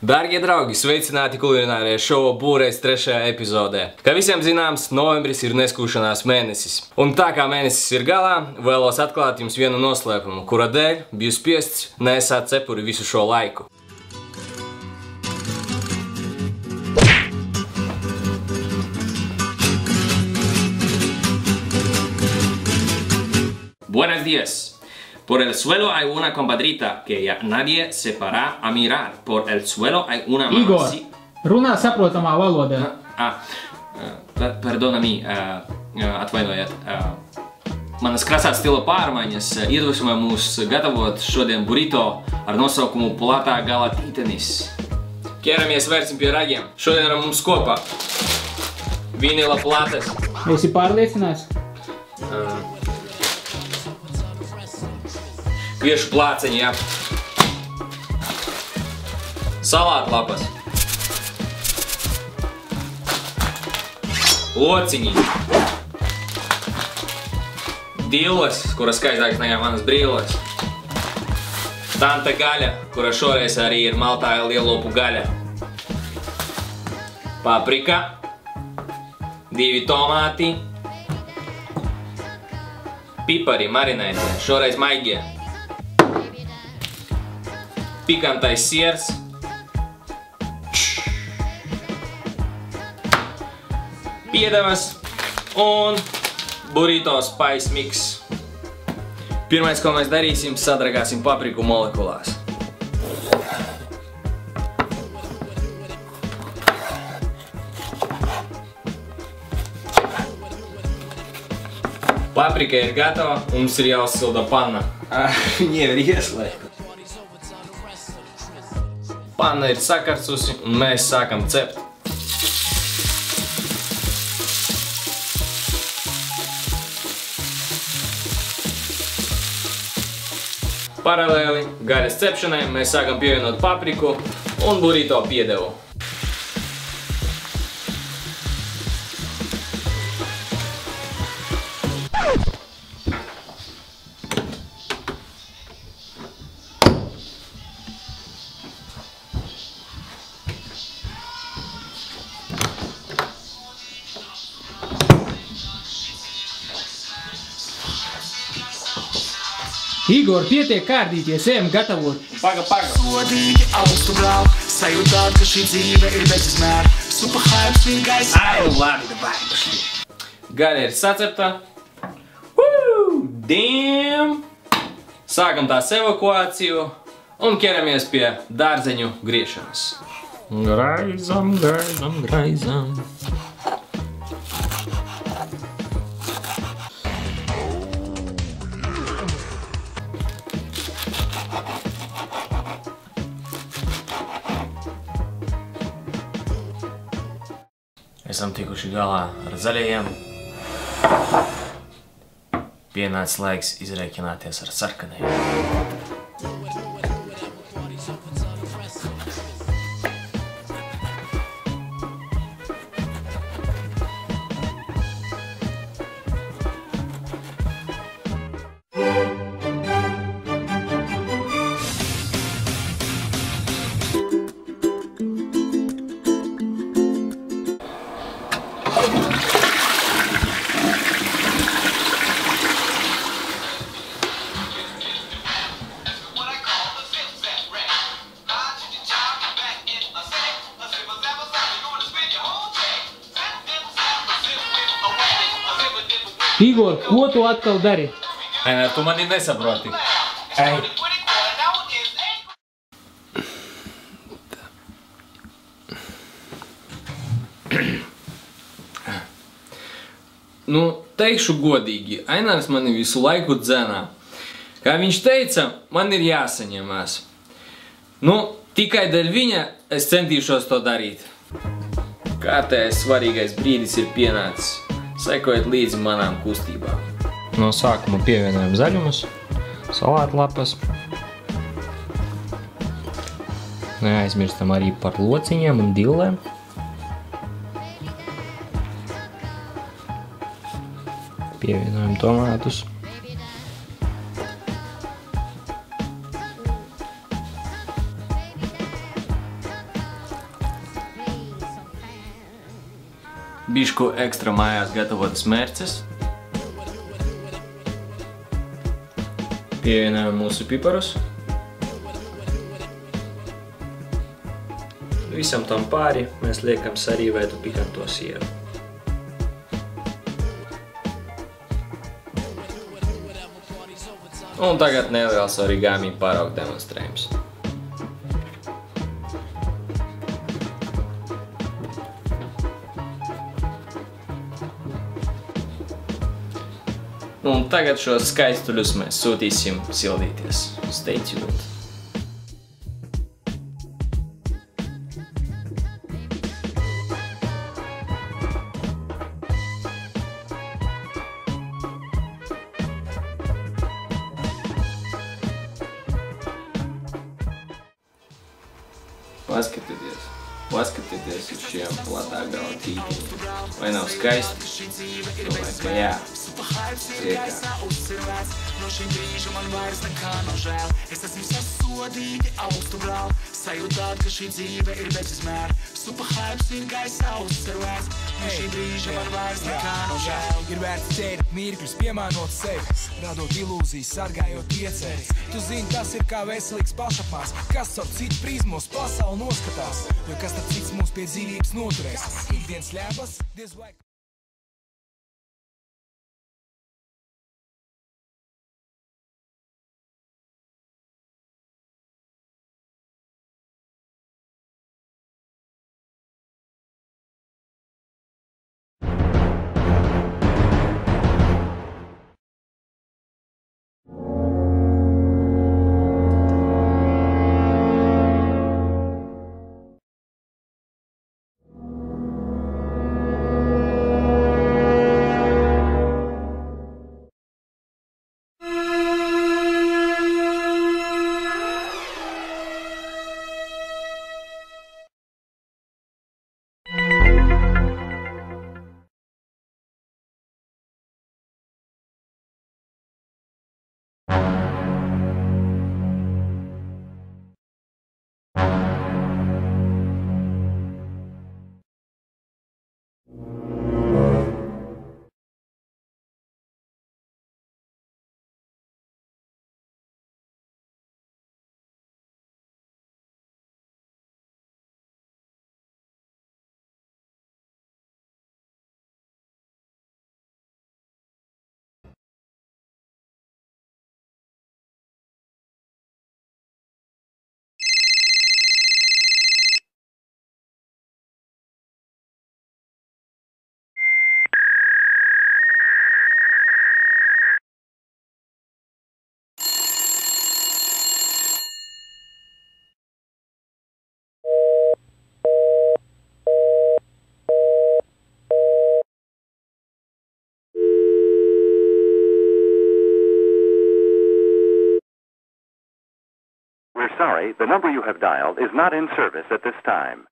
Dārgie draugi, sveicināti kulinārajā šova Būreis 3. epizodē. Kā visiem zināms, novembris ir neskūšanās mēnesis. Un tā kā mēnesis ir galā, vēlos atklāt jums vienu noslēpumu, kura dēļ biju spiests neesāt cepuri visu šo laiku. Buenos días. Por el suelo hay una compadrita que ya nadie se para a mirar. Por el suelo hay una mamá. Igor, runā saprotamā valodā. Perdonami, atvainojiet. Manas krasās stila pārmaiņas iedvesmoja mūs gatavot šodien burrito ar nosaukumu platā gala tītenis. Ķeramies vērsim pie ragiem. Šodien ar mums kopā vinila plates. Esi pārliecināts? Kviešu plāceņi, jā. Salātlapas. Lociņi. Dilles, kura skaistāks nekā manas brīles. Tanta gaļa, kura šoreiz arī ir maltāja lielopu gaļa. Paprika. 2 tomāti. Pipari marinēti, šoreiz maigie. Pikantais siers, piedevas un burrito spice mix. Pirmais, ko mēs darīsim, sadragāsim papriku molekulās. Paprika ir gatava, mums ir jāuzsilda panna. Viņa ir ieslēgta. Panna ir sakarsusi un mēs sākam cept. Paralēli gaļas cepšanai mēs sākam pievienot papriku un burrito piedevu. Igor, pietiek kārdīties, ejam gatavot. Paga. Sodīgi augstu grāvu, sajūtāt, ka šī dzīve ir bezizmēra. Superhypes viņa gaisa. Labi, davai, pašli. Gaļa ir sacepta. Damn! Sākam tās evakuāciju un ķeramies pie dārzeņu griešanas. Graizam. Esam tikuši galā ar zaļajiem. Pienācis laiks izrēķināties ar sarkanajiem. Igor, ko tu atkal dari? Tu mani nesaproti. Ej. Teikšu godīgi, Ainārs mani visu laiku dzenā. Kā viņš teica, man ir jāsaņemās. Tikai dēļ viņa es centīšos to darīt. Kārtējais svarīgais brīdis ir pienācis. Sekojiet līdzi manām kustībām. No sākuma pievienojam zaļumus, salātlapas. Neaizmirstam arī par lociņiem un dillēm. Pievienojam tomātus. bišku ekstra mājās gatavotas mērces. Pievienojam mūsu piparus. Visam tam pāri mēs liekam sarīvētu pikanto sieru. Un tagad neliels origami paraugu demonstrējums. Un tagad šos skaistuļus mēs sūtīsim sildīties. Stay tuned! Paskatieties uz šiem platā gala tītiņiem. Vai nav skaisti? Domāju, ka jā. Priekā. No šī brīža man vairs nekā nav žēl. Es esmu sasodīti augstu brāl. Sajūtāt, ka šī dzīve ir bezizmēr. Superhypes ir gaisā uzcervēts. No šī brīža man vairs nekā nav žēl. Ir vērts ķērt mirkļus, piemānot sevi, radot ilūzijas, sargājot ieceres. Tu zini, tas ir kā veselīgs pašapmārs, kas caur citu prizmos pasauli noskatās. Jo kas tad cits mūs pie dzīvības noturēs? Ikdienas ļēbas, diez vai... Sorry, the number you have dialed is not in service at this time.